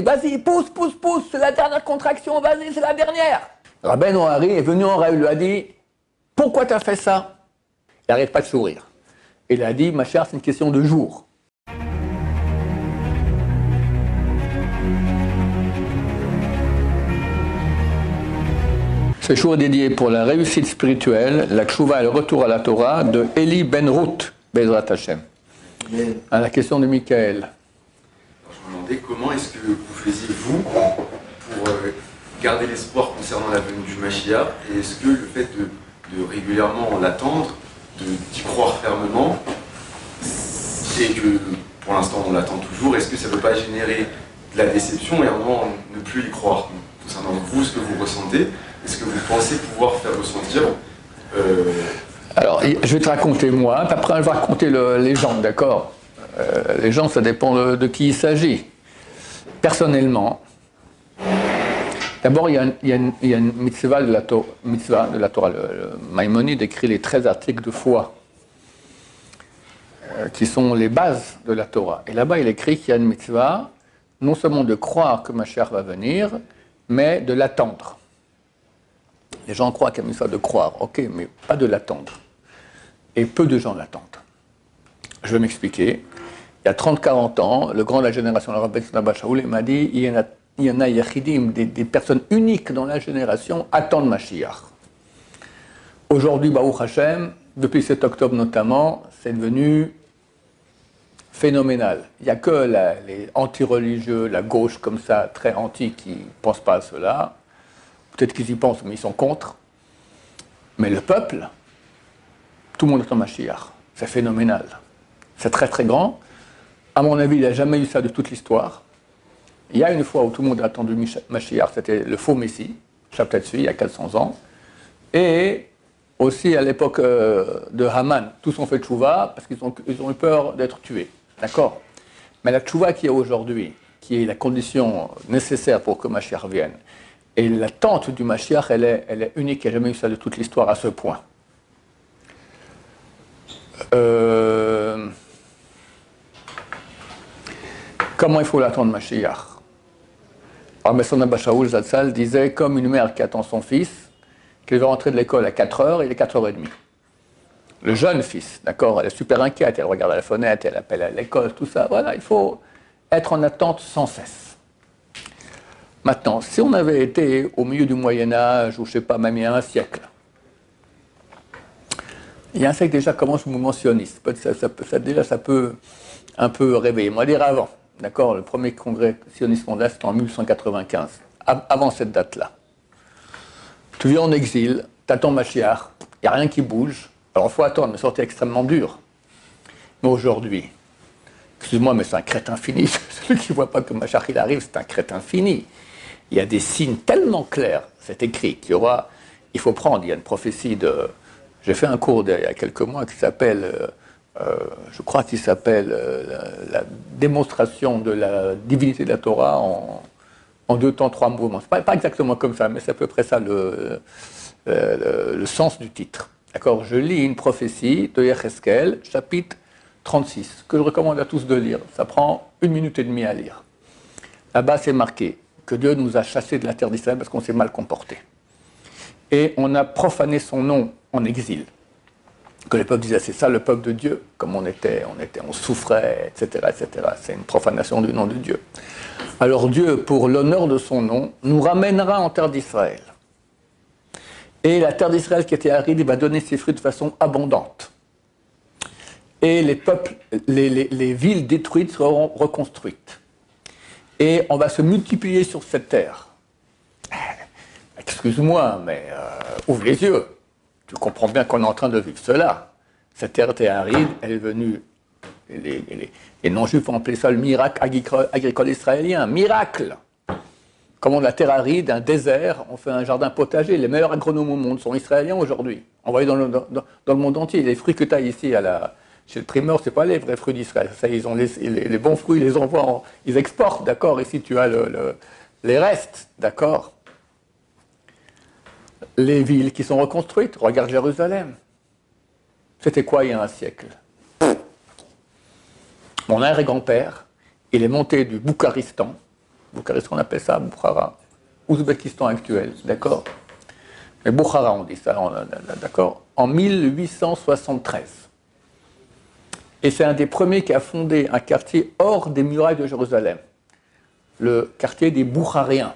dit, vas-y, pousse, pousse, pousse, c'est la dernière contraction, vas-y, c'est la dernière. Rabbeinu Hari est venu en rêve, il lui a dit, pourquoi tu as fait ça? Il n'arrête pas de sourire. Il a dit, ma chère, c'est une question de jour. Ce jour est dédié pour la réussite spirituelle, la tchouva et le retour à la Torah de Eli Ben Ruth, Bezrat Hashem. À la question de Michael. Je me demandais comment est-ce que vous faisiez, vous, pour garder l'espoir concernant la venue du Mashiach, et est-ce que le fait de régulièrement l'attendre, d'y croire fermement, et que pour l'instant on l'attend toujours, est-ce que ça ne peut pas générer de la déception et à un moment ne plus y croire? Concernant vous, ce que vous ressentez, est-ce que vous pensez pouvoir faire ressentir Alors, je vais te raconter moi, puis après je vais raconter les gens, d'accord? Les gens, ça dépend de qui il s'agit. Personnellement, d'abord, il y a une mitzvah de la Torah. Le Maïmonide écrit les 13 articles de foi, qui sont les bases de la Torah. Et là-bas, il écrit qu'il y a une mitzvah, non seulement de croire que Mashiach va venir, mais de l'attendre. Les gens croient qu'il y a une mitzvah de croire, ok, mais pas de l'attendre. Et peu de gens l'attendent. Je vais m'expliquer. Il y a 30-40 ans, le grand de la génération, le Rabbi Tzedek Shaoul, m'a dit il y en a yachidim, des personnes uniques dans la génération, attendent Mashiach. Aujourd'hui, Baruch Hashem, depuis 7 octobre notamment, c'est devenu phénoménal. Il n'y a que les anti-religieux, la gauche comme ça, très anti, qui ne pensent pas à cela. Peut-être qu'ils y pensent, mais ils sont contre. Mais le peuple, tout le monde attend Mashiach. C'est phénoménal. C'est très très grand. À mon avis, il n'a jamais eu ça de toute l'histoire. Il y a une fois où tout le monde a attendu Mashiach, c'était le faux Messie, Shabtai, il y a 400 ans. Et aussi à l'époque de Haman, tous ont fait tchouva parce qu'ils ont eu peur d'être tués. D'accord? Mais la tchouva qu'il y a aujourd'hui, qui est la condition nécessaire pour que Mashiach vienne, et l'attente du Mashiach, elle est unique, il n'y a jamais eu ça de toute l'histoire à ce point. Comment il faut l'attendre, Mashiach? Alors, Messon Abba Shaoul Zatzal disait comme une mère qui attend son fils, qu'il va rentrer de l'école à 4h, il est 4h30. Le jeune fils, d'accord, elle est super inquiète, elle regarde à la fenêtre, elle appelle à l'école, tout ça. Voilà, il faut être en attente sans cesse. Maintenant, si on avait été au milieu du Moyen-Âge, ou je ne sais pas, même il y a un siècle, il y a un siècle déjà commence le mouvement sioniste. Déjà, ça peut un peu réveiller. Moi, dire avant. D'accord, le premier congrès sioniste mondial, c'était en 1895, avant cette date-là. Tu vis en exil, tu attends Mashiach, il n'y a rien qui bouge, alors il faut attendre, mais c'est extrêmement dur. Mais aujourd'hui, excuse-moi, mais c'est un crétin fini, celui qui ne voit pas que Mashiach il arrive, c'est un crétin fini. Il y a des signes tellement clairs, c'est écrit, qu'il y aura, il faut prendre, il y a une prophétie de... J'ai fait un cours il y a quelques mois qui s'appelle... je crois qu'il s'appelle la démonstration de la divinité de la Torah en 2 temps, 3 mouvements. C'est pas exactement comme ça, mais c'est à peu près ça le sens du titre. D'accord? Je lis une prophétie de Yecheskel, chapitre 36, que je recommande à tous de lire. Ça prend 1 minute et demie à lire. Là-bas, c'est marqué que Dieu nous a chassés de la terre d'Israël parce qu'on s'est mal comporté. Et on a profané son nom en exil. Que le peuple disait, c'est ça le peuple de Dieu, comme on souffrait, etc., etc. C'est une profanation du nom de Dieu. Alors Dieu, pour l'honneur de son nom, nous ramènera en terre d'Israël. Et la terre d'Israël qui était aride, il va donner ses fruits de façon abondante. Et les peuples, les villes détruites seront reconstruites. Et on va se multiplier sur cette terre. Excuse-moi, mais ouvre les yeux. Tu comprends bien qu'on est en train de vivre cela. Cette terre était aride, elle est venue... Les non-juifs ont appelé ça le miracle agricole israélien. Miracle! Comment la terre aride, un désert, on fait un jardin potager. Les meilleurs agronomes au monde sont israéliens aujourd'hui. Envoyés dans le monde entier. Les fruits que tu as ici chez le primeur, ce n'est pas les vrais fruits d'Israël. Ça, ils ont les bons fruits, ils les envoient, ils exportent, d'accord? Ici, tu as les restes, d'accord? Les villes qui sont reconstruites, regarde Jérusalem. C'était quoi il y a un siècle? Mon arrière-grand-père, il est monté du Boukharistan Boukharistan, on appelle ça Boukhara. Ouzbékistan actuel, d'accord? Mais Boukhara, on dit ça, d'accord? En 1873. Et c'est un des premiers qui a fondé un quartier hors des murailles de Jérusalem. Le quartier des Boukhariens.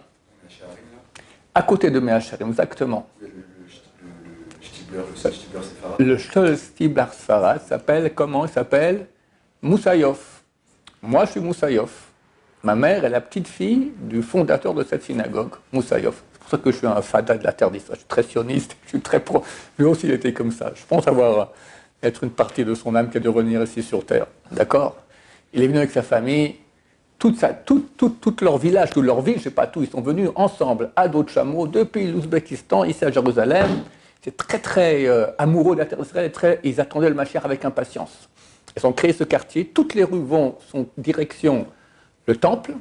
À côté de Mehacharim, exactement. Le Stibler Sfarad s'appelle, comment il s'appelle? Moussaïov. Moi, je suis Moussaïov. Ma mère est la petite fille du fondateur de cette synagogue, Moussaïov. C'est pour ça que je suis un fada de la terre d'Israël. Je suis très sioniste, je suis très pro. Lui aussi, il était comme ça. Je pense être une partie de son âme qui a dû revenir ici sur terre. D'accord? Il est venu avec sa famille. Tout leur village, toute leur ville, je ne sais pas tout, ils sont venus ensemble à dos de chameau depuis l'Ouzbékistan, ici à Jérusalem. C'est très, très amoureux de la terre d'Israël. Ils attendaient le Mashiach avec impatience. Ils ont créé ce quartier. Toutes les rues sont direction le temple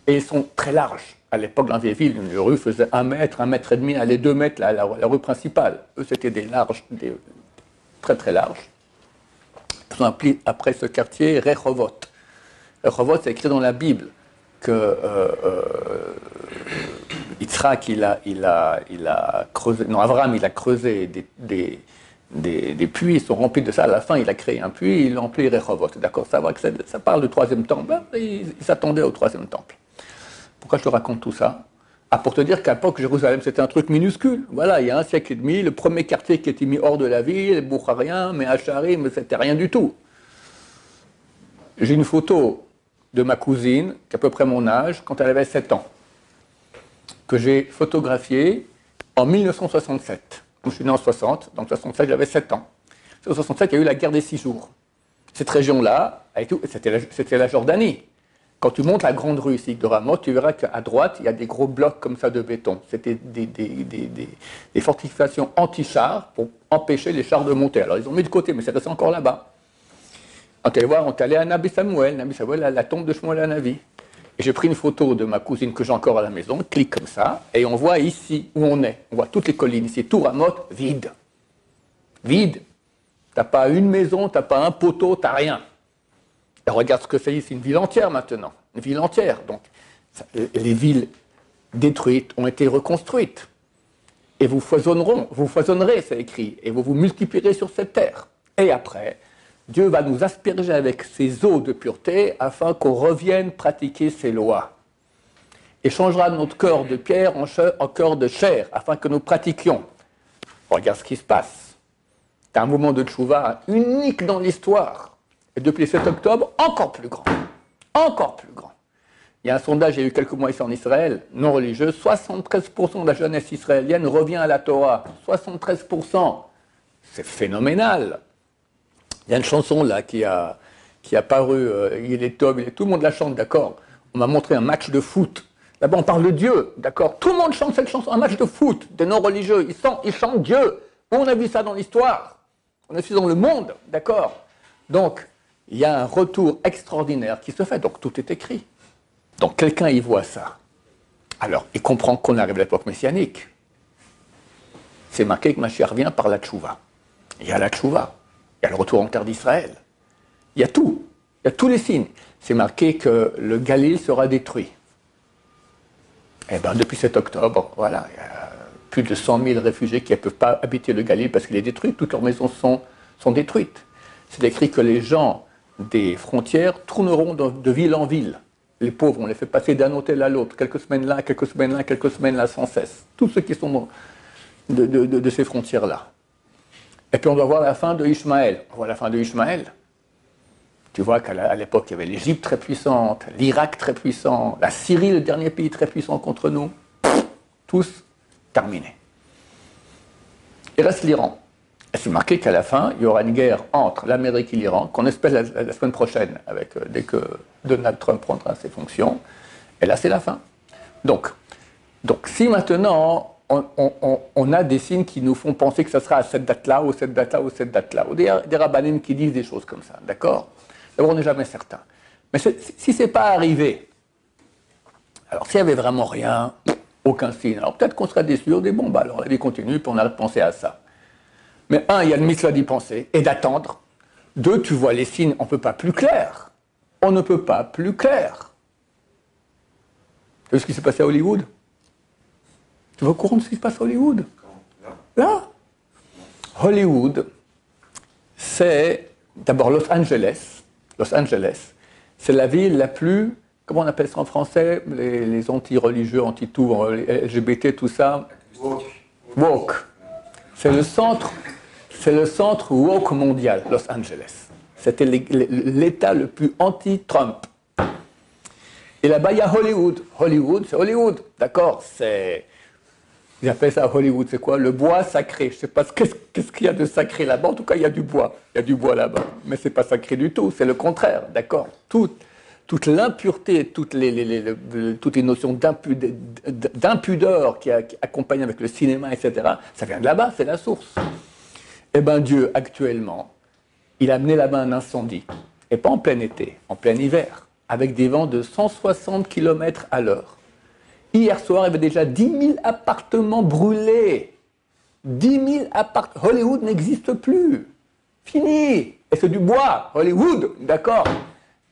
et ils sont très larges. À l'époque, dans les villes, une rue faisait 1 mètre, 1 mètre et demi, allez 2 mètres, la rue principale. Eux, c'était des très, très larges. Ils ont appelé après ce quartier Rehovot. Rehovot, c'est écrit dans la Bible que Yitzhak, il a creusé, non, Abraham, il a creusé des puits, ils sont remplis de ça. À la fin, il a créé un puits, il a rempli Rehovot. D'accord, ça parle du 3e temple. Ils s'attendaient au 3e temple. Pourquoi je te raconte tout ça? Pour te dire qu'à l'époque, Jérusalem, c'était un truc minuscule. Voilà, il y a 1 siècle et demi, le premier quartier qui a été mis hors de la ville, les Boukhariens, Mehacharim, c'était rien du tout. J'ai une photo de ma cousine, qui a à peu près mon âge, quand elle avait 7 ans, que j'ai photographiée en 1967. Je suis né en 60, donc en 67, j'avais 7 ans. En 67, il y a eu la guerre des 6 jours. Cette région-là, c'était la Jordanie. Quand tu montes la grande rue ici de Ramoth, tu verras qu'à droite, il y a des gros blocs comme ça de béton. C'était des fortifications anti-chars pour empêcher les chars de monter. Alors, ils ont mis de côté, mais c'est resté encore là-bas. On est allé à Nabi Samuel, la tombe de Shmuel Hanavi. Et j'ai pris une photo de ma cousine que j'ai encore à la maison, clique comme ça, et on voit ici où on est. On voit toutes les collines ici, tout Ramoth, vide. Vide. T'as pas une maison, t'as pas un poteau, t'as rien. Et regarde ce que c'est ici, une ville entière maintenant. Une ville entière. Donc, les villes détruites ont été reconstruites. Et vous foisonnerez, c'est écrit, et vous vous multiplierez sur cette terre. Et après, Dieu va nous asperger avec ses eaux de pureté afin qu'on revienne pratiquer ses lois. Et changera notre cœur de pierre en cœur de chair, afin que nous pratiquions. Regarde ce qui se passe. C'est un moment de tchouva unique dans l'histoire. Et depuis le 7 octobre, encore plus grand. Encore plus grand. Il y a un sondage, il y a eu quelques mois ici en Israël, non religieux, 73% de la jeunesse israélienne revient à la Torah. 73%. C'est phénoménal. Il y a une chanson là qui a paru, il est top, tout le monde la chante, d'accord. On m'a montré un match de foot. Là-bas, on parle de Dieu, d'accord. Tout le monde chante cette chanson, un match de foot, des non-religieux. Ils chantent Dieu. On a vu ça dans l'histoire. On a vu ça dans le monde, d'accord. Donc, il y a un retour extraordinaire qui se fait. Donc, tout est écrit. Donc, quelqu'un y voit ça. Alors, il comprend qu'on arrive à l'époque messianique. C'est marqué que Mashiach vient par la tchouva. Il y a la tchouva. Il y a le retour en terre d'Israël. Il y a tout. Il y a tous les signes. C'est marqué que le Galil sera détruit. Eh bien, depuis 7 octobre, voilà, il y a plus de 100 000 réfugiés qui ne peuvent pas habiter le Galil parce qu'il est détruit. Toutes leurs maisons sont détruites. C'est écrit que les gens des frontières tourneront de ville en ville. Les pauvres, on les fait passer d'un hôtel à l'autre, quelques semaines là, quelques semaines là, quelques semaines là, sans cesse. Tous ceux qui sont de ces frontières-là. Et puis on doit voir la fin de Ishmaël. On voit la fin de Ishmaël. Tu vois qu'à l'époque, il y avait l'Égypte très puissante, l'Irak très puissant, la Syrie, le dernier pays très puissant contre nous. Tous terminés. Il reste l'Iran. Et c'est marqué qu'à la fin, il y aura une guerre entre l'Amérique et l'Iran, qu'on espère la semaine prochaine, dès que Donald Trump prendra ses fonctions. Et là, c'est la fin. Donc si maintenant, on a des signes qui nous font penser que ça sera à cette date-là, ou cette date-là, ou cette date-là, ou des rabbinim qui disent des choses comme ça, d'accord? D'abord, on n'est jamais certain. Mais si ce n'est pas arrivé, alors s'il n'y avait vraiment rien, aucun signe, alors peut-être qu'on serait déçu, on dit bon, bah alors la vie continue, puis on arrête de penser à ça. Mais un, il y a le mitzvah d'y penser et d'attendre. Deux, tu vois les signes, on ne peut pas plus clair. On ne peut pas plus clair. Tu vois ce qui s'est passé à Hollywood? Tu vas au courant de ce qui se passe à Hollywood? Là? Hollywood, c'est d'abord Los Angeles. Los Angeles, c'est la ville la plus, comment on appelle ça en français, les anti-religieux, anti-tout, les LGBT, tout ça. Woke. C'est le centre woke mondial, Los Angeles. C'était l'État le plus anti-Trump. Et là-bas, il y a Hollywood. Hollywood, c'est Hollywood, d'accord? Ils appellent ça Hollywood, c'est quoi? Le bois sacré. Je ne sais pas qu'est-ce qu'il y a de sacré là-bas. En tout cas, il y a du bois. Il y a du bois là-bas. Mais ce n'est pas sacré du tout, c'est le contraire, d'accord? Toute l'impureté, toutes les notions d'impudeur qui accompagnent avec le cinéma, etc., ça vient de là-bas, c'est la source. Eh bien, Dieu, actuellement, il a amené là-bas un incendie. Et pas en plein été, en plein hiver, avec des vents de 160 km à l'heure. Hier soir, il y avait déjà 10 000 appartements brûlés. 10 000 appartements. Hollywood n'existe plus. Fini. Et c'est du bois. Hollywood, d'accord?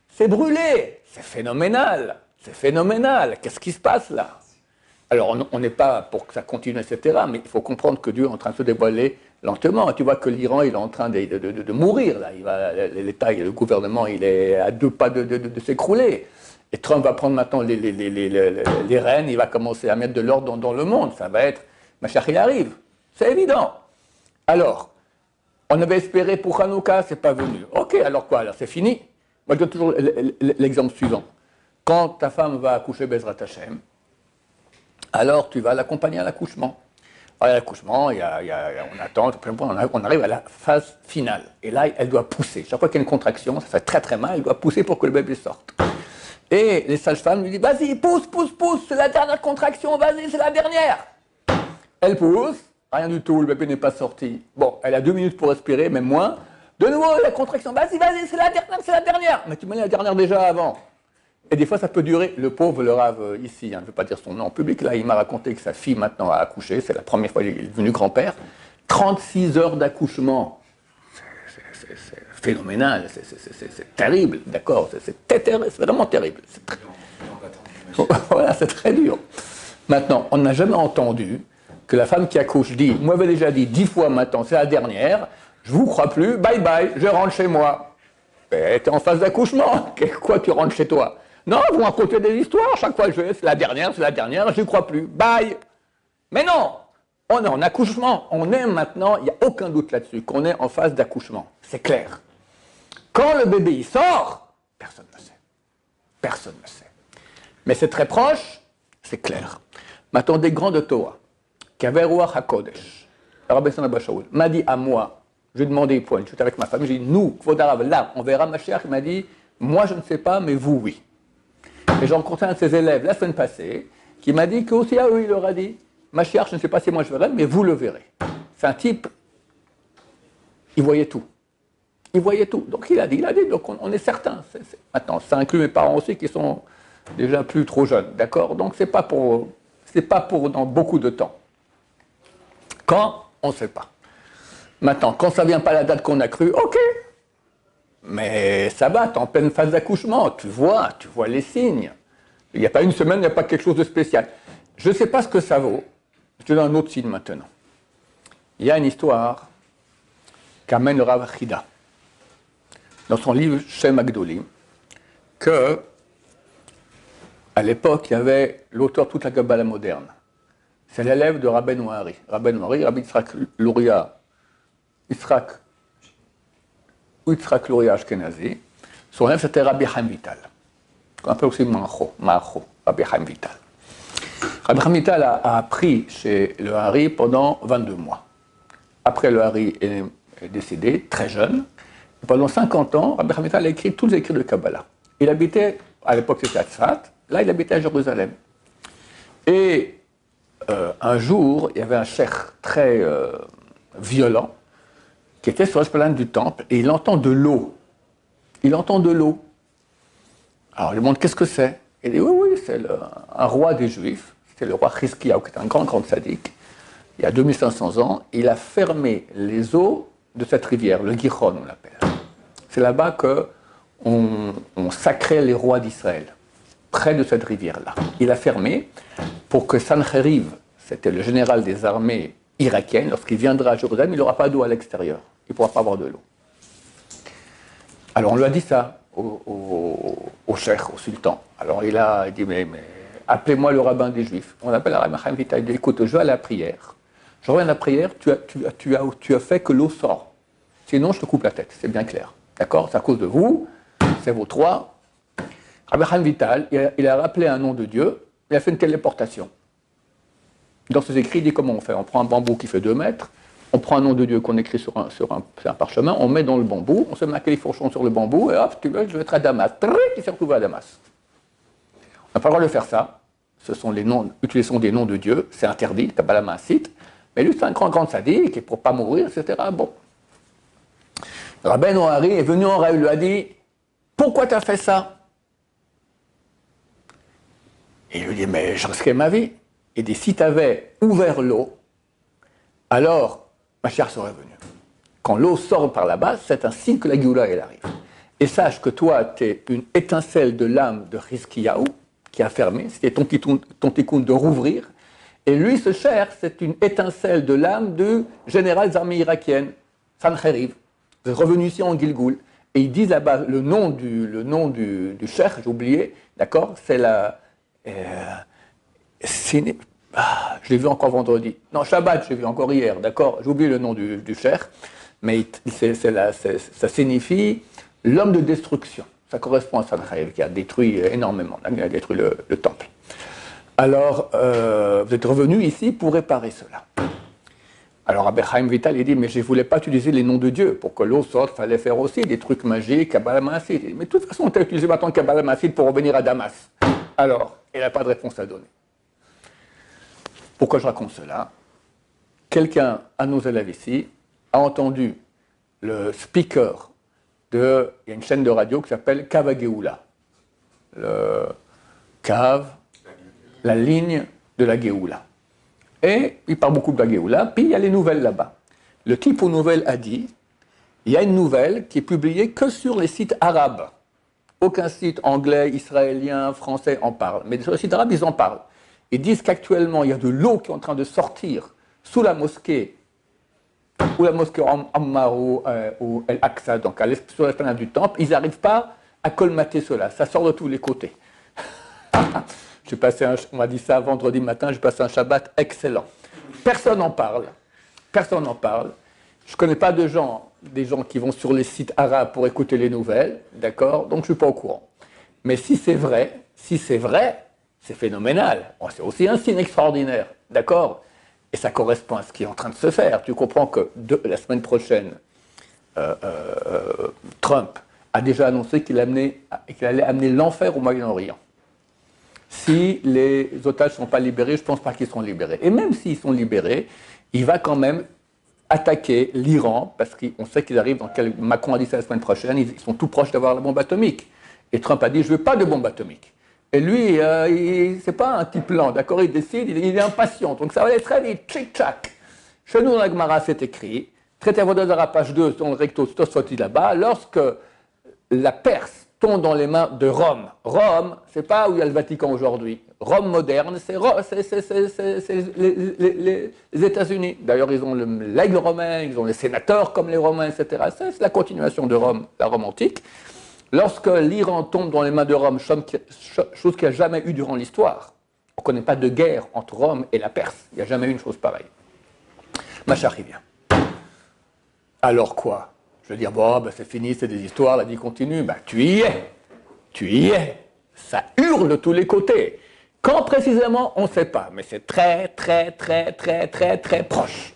C'est brûlé. C'est phénoménal. C'est phénoménal. Qu'est-ce qui se passe là? Alors, on n'est pas pour que ça continue, etc. Mais il faut comprendre que Dieu est en train de se dévoiler lentement. Tu vois que l'Iran, il est en train de mourir. Là. L'État, le gouvernement, il est à 2 pas de s'écrouler. Et Trump va prendre maintenant les rênes, il va commencer à mettre de l'ordre dans le monde. Ça va être, ma chère, il arrive. C'est évident. Alors, on avait espéré pour Hanouka, c'est pas venu. Ok, alors quoi? Alors c'est fini. Moi, je donne toujours l'exemple suivant. Quand ta femme va accoucher Bezrat Hashem, alors tu vas l'accompagner à l'accouchement. Alors, à l'accouchement, on attend, on arrive à la phase finale. Et là, elle doit pousser. Chaque fois qu'il y a une contraction, ça fait très très mal, elle doit pousser pour que le bébé sorte. Et les sages-femmes lui disent, vas-y, pousse, c'est la dernière contraction, vas-y, c'est la dernière. Elle pousse, rien du tout, le bébé n'est pas sorti. Bon, elle a 2 minutes pour respirer, même moins. De nouveau, la contraction, vas-y, c'est la dernière. Mais tu m'as dit la dernière déjà avant. Et des fois, ça peut durer. Le pauvre, le rave ici, je ne vais pas dire son nom en public, là, il m'a raconté que sa fille maintenant a accouché, c'est la première fois qu'il est devenu grand-père. 36 heures d'accouchement. C'est phénoménal, c'est terrible, d'accord, c'est vraiment terrible. Voilà, c'est très dur. Maintenant, on n'a jamais entendu que la femme qui accouche dit, moi j'avais déjà dit 10 fois maintenant, c'est la dernière, je vous crois plus, bye bye, je rentre chez moi. Mais t'es en phase d'accouchement, quoi tu rentres chez toi? Non, vous racontez des histoires, chaque fois c'est la dernière, je n'y crois plus, bye. Mais non, on est en accouchement, on est maintenant, il n'y a aucun doute là-dessus, qu'on est en phase d'accouchement, c'est clair. Quand le bébé il sort, personne ne sait. Personne ne sait. Mais c'est très proche, c'est clair. Maintenant, des grands de Torah, qui avaient Ruach HaKodesh, Rabbi Sana Bashaoul, m'a dit à moi, je lui ai demandé, j'étais avec ma famille, j'ai dit, nous, Kvodarav, là, on verra Mashiach, il m'a dit, moi je ne sais pas, mais vous, oui. Et j'ai rencontré un de ses élèves la semaine passée, qui m'a dit qu'aussi à eux, il leur a dit, Mashiach, je ne sais pas si moi je verrai, mais vous le verrez. C'est un type, il voyait tout. Il voyait tout. Donc il a dit, donc on est certain. Maintenant, ça inclut mes parents aussi qui sont déjà plus trop jeunes, d'accord? Donc c'est pas pour dans beaucoup de temps. Quand, on ne sait pas. Maintenant, quand ça vient pas à la date qu'on a cru, ok. Mais ça va, t'es en pleine phase d'accouchement, tu vois les signes. Il n'y a pas une semaine, il n'y a pas quelque chose de spécial. Je ne sais pas ce que ça vaut. Je te donne un autre signe maintenant. Il y a une histoire qu'amène le Rav Chida dans son livre Shem Agdolim, que à l'époque, il y avait l'auteur de toute la Kabbalah moderne. C'est l'élève de Rabbeinu Hari. Rabbeinu Hari, Rabbi Yitzhak Luria, Yitzhak Luria Ashkenazi. Son élève, c'était Rabbi Chaim Vital, qu'on appelle aussi Maacho, Rabbi Chaim Vital. Rabbi Chaim Vital a appris chez le Hari pendant 22 mois. Après, le Hari est décédé, très jeune. Pendant 50 ans, Rabbi Chaim Vital a écrit tous les écrits de Kabbalah. Il habitait, à l'époque c'était à Tzfat, là il habitait à Jérusalem. Et un jour, il y avait un cheikh très violent qui était sur l'esplanade du temple et il entend de l'eau. Il entend de l'eau. Alors il lui demande qu'est-ce que c'est? Il dit oui, c'est un roi des Juifs, c'était le roi Chizkiyahu, qui était un grand sadique. Il y a 2500 ans, il a fermé les eaux de cette rivière, le Gihon on l'appelle. C'est là-bas qu'on sacrait les rois d'Israël. près de cette rivière-là. Il a fermé pour que Sancheriv, c'était le général des armées irakiennes, lorsqu'il viendra à Jérusalem, il n'aura pas d'eau à l'extérieur. Il ne pourra pas avoir de l'eau. Alors on lui a dit ça au cheikh, au sultan. Alors il dit, mais appelez-moi le rabbin des Juifs. On appelle le rabbin Chaim Vital. Il dit, écoute, je vais à la prière. Je reviens à la prière, tu as fait que l'eau sort. Sinon, je te coupe la tête, c'est bien clair. D'accord? C'est à cause de vous, c'est vos trois. Rabbi Chaim Vital, il a rappelé un nom de Dieu, il a fait une téléportation. Dans ses écrits, il dit comment on fait. On prend un bambou qui fait 2 mètres, on prend un nom de Dieu qu'on écrit sur un parchemin, on met dans le bambou, on se met un califourchon sur le bambou, et hop, je vais être à Damas. Il s'est retrouvé à Damas. On n'a pas le droit de faire ça. Utilisons des noms de Dieu, c'est interdit, Kabbalah Maasite. Mais lui, c'est un grand sadique, et pour ne pas mourir, etc. Bon. Rabbi Noari est venu en rêve, il lui a dit, pourquoi tu as fait ça? Et il lui dit, mais je risquais ma vie. Il dit, si tu avais ouvert l'eau, alors ma chère serait venue. Quand l'eau sort par la base, c'est un signe que la Géoula, elle arrive. Et sache que toi, tu es une étincelle de l'âme de Rizkiyahu, qui a fermé, c'était ton tikkun de rouvrir. Et lui, ce cher, c'est une étincelle de l'âme du général des armées irakiennes, Sancheriv. Vous êtes revenu ici en Gilgoul. Et ils disent là-bas, le nom du cher, j'ai oublié, d'accord, c'est la... je l'ai vu encore vendredi. Non, Shabbat, je l'ai vu encore hier, d'accord. J'ai oublié le nom du cher, mais ça signifie l'homme de destruction. Ça correspond à Sancheriv, qui a détruit énormément, il a détruit le temple. Alors, vous êtes revenu ici pour réparer cela. Alors, Rabbi Chaim Vital, il dit, mais je ne voulais pas utiliser les noms de Dieu. Pour que l'eau sorte, il fallait faire aussi des trucs magiques, Kabbalah Maasite. Mais de toute façon, on t'a utilisé maintenant Kabbalah Maasite pour revenir à Damas. Alors, il n'a pas de réponse à donner. Pourquoi je raconte cela? Quelqu'un, à nos élèves ici, a entendu le speaker il y a une chaîne de radio qui s'appelle Kav Géoula. Le Kav, la ligne de la Géoula. Et il parle beaucoup de la Géoula, puis il y a les nouvelles là-bas. Le type aux nouvelles a dit, il y a une nouvelle qui est publiée que sur les sites arabes. Aucun site anglais, israélien, français en parle. Mais sur les sites arabes, ils en parlent. Ils disent qu'actuellement, il y a de l'eau qui est en train de sortir sous la mosquée, ou la mosquée Ammar ou El-Aqsa, donc sur l'esplanade du temple. Ils n'arrivent pas à colmater cela. Ça sort de tous les côtés. On m'a dit ça vendredi matin, j'ai passé un Shabbat excellent. Personne n'en parle. Personne n'en parle. Je ne connais pas des gens qui vont sur les sites arabes pour écouter les nouvelles, d'accord? Donc je ne suis pas au courant. Mais si c'est vrai, c'est phénoménal. Bon, c'est aussi un signe extraordinaire, d'accord? Et ça correspond à ce qui est en train de se faire. Tu comprends que la semaine prochaine, Trump a déjà annoncé qu'il allait amener l'enfer au Moyen-Orient. Si les otages ne sont pas libérés, je ne pense pas qu'ils seront libérés. Et même s'ils sont libérés, il va quand même attaquer l'Iran, parce qu'on sait qu'ils arrivent Macron a dit ça la semaine prochaine, ils sont tout proches d'avoir la bombe atomique. Et Trump a dit, je ne veux pas de bombe atomique. Et lui, c'est pas un type lent, d'accord? Il décide, il est impatient, donc ça va aller très vite, tchic-tchac. Chez nous, dans la Gemara, c'est écrit, traité Avodah page 2, dans le recto, Tosfot là-bas, lorsque la Perse tombe dans les mains de Rome. Rome, c'est pas où il y a le Vatican aujourd'hui. Rome moderne, c'est les États-Unis. D'ailleurs, ils ont l'aigle romain, ils ont les sénateurs comme les Romains, etc. C'est la continuation de Rome, la Rome antique. Lorsque l'Iran tombe dans les mains de Rome, chose qu'il n'y a jamais eu durant l'histoire, on ne connaît pas de guerre entre Rome et la Perse. Il n'y a jamais eu une chose pareille. Macha revient. Alors quoi? Je veux dire, bon, ben c'est fini, c'est des histoires, la vie continue. Ben, tu y es. Ça hurle de tous les côtés. Quand précisément, on ne sait pas, mais c'est très, très, très, très, très, très proche.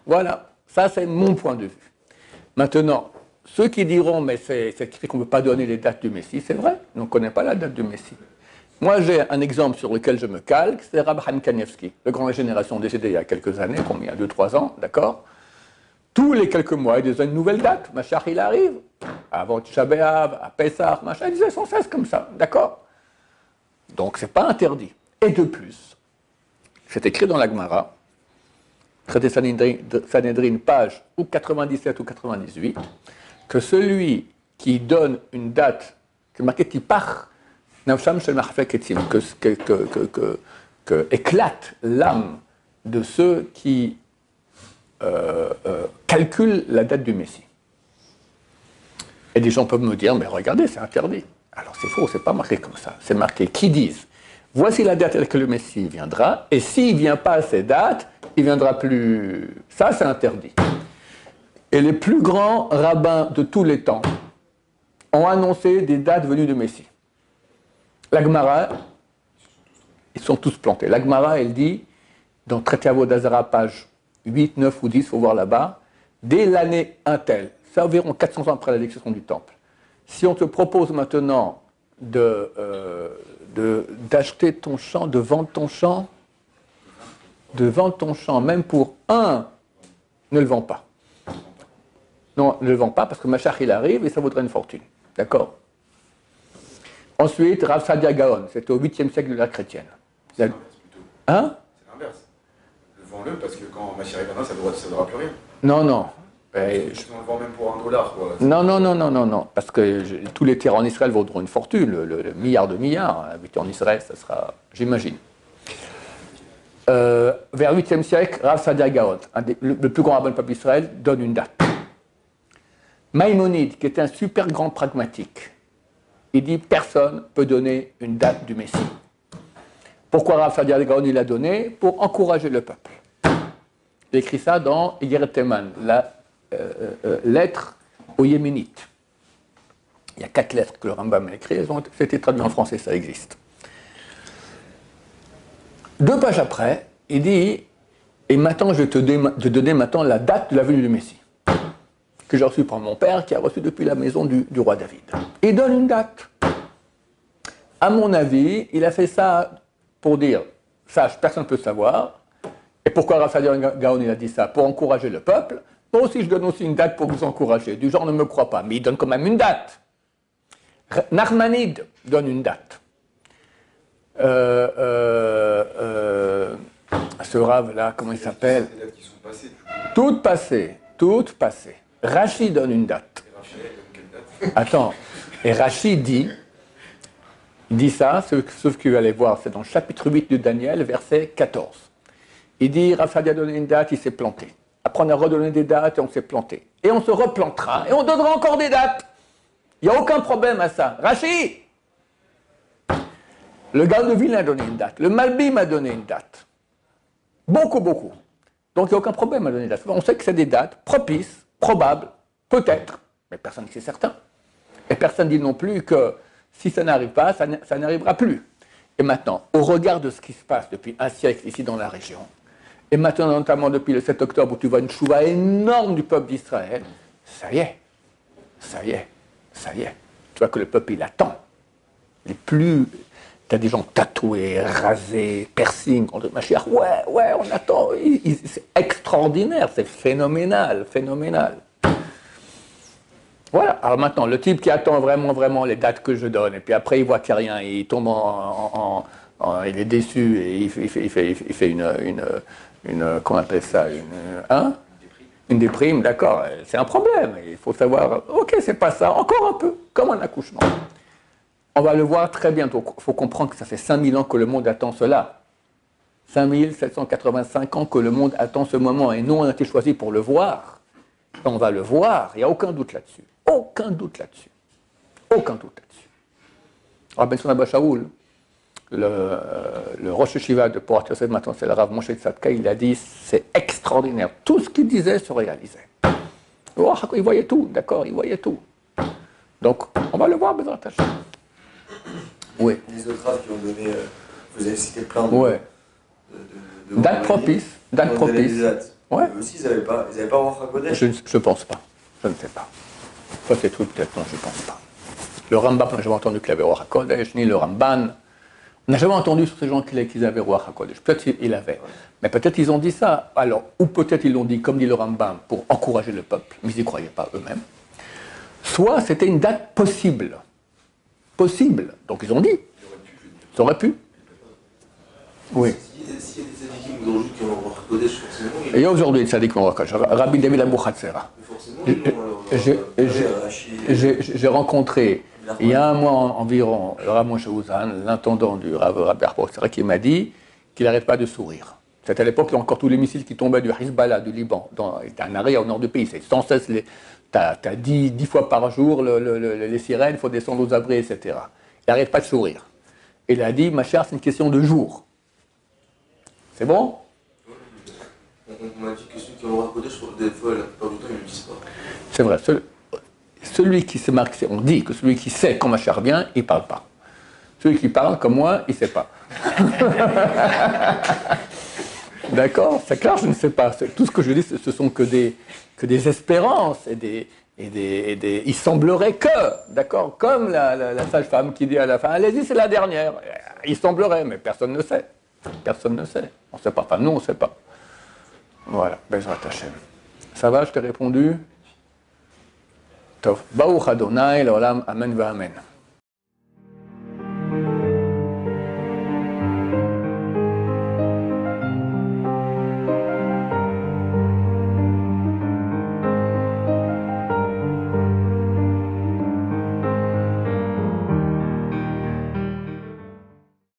Voilà, ça c'est mon point de vue. Maintenant, ceux qui diront, mais c'est écrit qu'on ne peut pas donner les dates du Messie, c'est vrai, on ne connaît pas la date du Messie. Moi, j'ai un exemple sur lequel je me calque, c'est Rabbi Chaim Kanievski, le grand génération décédé il y a quelques années, il y a 2-3 ans, d'accord? Tous les quelques mois, il disait une nouvelle date, Machar il arrive, avant Tisha B'Av, à Pessah, machin, il disait sans cesse comme ça, d'accord? Donc, ce n'est pas interdit. Et de plus, c'est écrit dans la Gemara, traité Sanhedrin, page ou 97 ou 98, que celui qui donne une date, que marqué Tipach, Nafsham shel machafek etzim, que éclate l'âme de ceux qui calculent la date du Messie. Et des gens peuvent me dire, mais regardez, c'est interdit. Alors c'est faux, c'est pas marqué comme ça. C'est marqué qui disent, voici la date à laquelle le Messie viendra, et s'il ne vient pas à ces dates, il ne viendra plus. Ça, c'est interdit. Et les plus grands rabbins de tous les temps ont annoncé des dates venues du Messie. La Gemara, ils sont tous plantés. La Gemara, elle dit, dans Traité Avodazara, page 8, 9 ou 10, il faut voir là-bas, dès l'année Intel, c'est environ 400 ans après la destruction du Temple, si on te propose maintenant d'acheter ton champ, de vendre ton champ, même pour un, ne le vends pas. Non, ne le vends pas parce que Mashiach il arrive et ça vaudrait une fortune. D'accord? Ensuite, Rav Sadia Gaon, c'était au 8e siècle de l'ère chrétienne. C'est l'inverse plutôt. Hein? C'est l'inverse. Vends-le parce que quand Mashiach viendra, ça ne vaudra plus rien. Non, non. Si on le vend même pour $1, quoi. Non, parce que tous les terres en Israël vaudront une fortune, le milliard de milliards. Habiter en Israël, ça sera, j'imagine. Vers le 8e siècle, Rav Sadia Gaon, le plus grand rabbin du peuple d'Israël, donne une date. Maïmonide, qui était un super grand pragmatique, il dit personne ne peut donner une date du Messie. Pourquoi Rav Sadia Gaon il l'a donné? Pour encourager le peuple. Il écrit ça dans Igeret Teman, la lettre aux Yéménites. Il y a 4 lettres que le Rambam a écrites, c'était traduit en français, ça existe. 2 pages après, il dit et maintenant je vais te donner maintenant la date de la venue du Messie, que j'ai reçue par mon père, qui a reçu depuis la maison du roi David. Il donne une date. À mon avis, il a fait ça pour dire, sache, personne ne peut savoir. Et pourquoi Rav Sadia Gaon il a dit ça? Pour encourager le peuple. Moi aussi, je donne aussi une date pour vous encourager. Du genre, ne me crois pas, mais il donne quand même une date. Nachmanide donne une date. Ce Rav-là, comment il s'appelle? C'est des dates qui sont passées, du coup. Toutes passées. Rachid donne une date. Et Rachid donne quelle date? Attends, et Rachid dit ça, sauf qu'il va aller voir, c'est dans le chapitre 8 de Daniel, verset 14. Il dit, Rav Sadia a donné une date, il s'est planté. Après, on a redonné des dates et on s'est planté. Et on se replantera et on donnera encore des dates. Il n'y a aucun problème à ça. Rachid, le Gaon de Vilna a donné une date. Le Malbim m'a donné une date. Beaucoup. Donc, il n'y a aucun problème à donner des dates. On sait que c'est des dates propices, probables, peut-être, mais personne ne sait certain. Et personne ne dit non plus que si ça n'arrive pas, ça n'arrivera plus. Et maintenant, au regard de ce qui se passe depuis un siècle ici dans la région, et maintenant notamment depuis le 7 octobre où tu vois une chouva énorme du peuple d'Israël, ça y est. Tu vois que le peuple, il attend. Tu as des gens tatoués, rasés, piercing, on dit, Mashiach, ouais, on attend. C'est extraordinaire, c'est phénoménal. Voilà, alors maintenant, le type qui attend vraiment les dates que je donne, et puis après il voit qu'il n'y a rien, il tombe il est déçu, et il fait une comment on appelle ça, une déprime, d'accord, c'est un problème, il faut savoir, ok, c'est pas ça, encore un peu, comme un accouchement. On va le voir très bientôt, il faut comprendre que ça fait 5000 ans que le monde attend cela. 5785 ans que le monde attend ce moment, et nous on a été choisis pour le voir. On va le voir, il n'y a aucun doute là-dessus. Alors, Ben Abba Shaul, le Rosh Yeshiva de Porat Yosef, maintenant c'est le Rav Moshe Tzadka, il a dit c'est extraordinaire. Tout ce qu'il disait se réalisait. Il voyait tout, d'accord, il voyait tout. Donc, on va le voir, Bezrat Hashem. Oui. Les autres Rav qui ont donné, vous avez cité plein de date propice. Ouais. Eux aussi, ils n'avaient pas Ruach HaKodesh. Je ne pense pas. Je ne sais pas. Ça, c'est tout, peut-être, non, je ne pense pas. Le Rambam, on n'a jamais entendu qu'il avait Ruach HaKodesh, ni le Ramban. On n'a jamais entendu sur ces gens qu'ils avaient Ruach HaKodesh. Peut-être qu'il avait. Mais peut-être ils ont dit ça. Alors, ou peut-être ils l'ont dit, comme dit le Rambam, pour encourager le peuple, mais ils n'y croyaient pas eux-mêmes. Soit c'était une date possible. Donc ils ont dit. Ils auraient pu. Oui. S'il y a des tzadikim aujourd'hui qui ont Ruach HaKodesh, forcément. Et il y a aujourd'hui des tzadikim Ruach HaKodesh. Rabbi David Abou Hatzera. Forcément, J'ai rencontré Il y a un mois environ, le Rav Moshe Ouzan, l'intendant du Rav Arpo, c'est vrai qu'il m'a dit qu'il n'arrête pas de sourire. C'était à l'époque, il y a encore tous les missiles qui tombaient du Hezbollah, du Liban. Il y a un arrêt au nord du pays, c'est sans cesse, tu as 10 fois par jour les sirènes, il faut descendre aux abris, etc. Il n'arrête pas de sourire. Et il a dit, ma chère, c'est une question de jour. C'est bon? On m'a dit que ceux qui ont raconté, des fois, la plupart du temps, ils ne le disent pas. C'est vrai. Celui qui se marque, on dit que celui qui sait quand Machar vient, il ne parle pas. Celui qui parle, comme moi, il ne sait pas. D'accord? C'est clair, je ne sais pas. Tout ce que je dis, ce sont que des espérances il semblerait que, d'accord? Comme la sage-femme qui dit à la fin, allez-y, c'est la dernière. Il semblerait, mais personne ne sait. Personne ne sait. On ne sait pas. Enfin, nous, on ne sait pas. Voilà, Bezrat Hashem. Ça va, je t'ai répondu? Tov. Baruch Adonai, l'olam, amen va amen.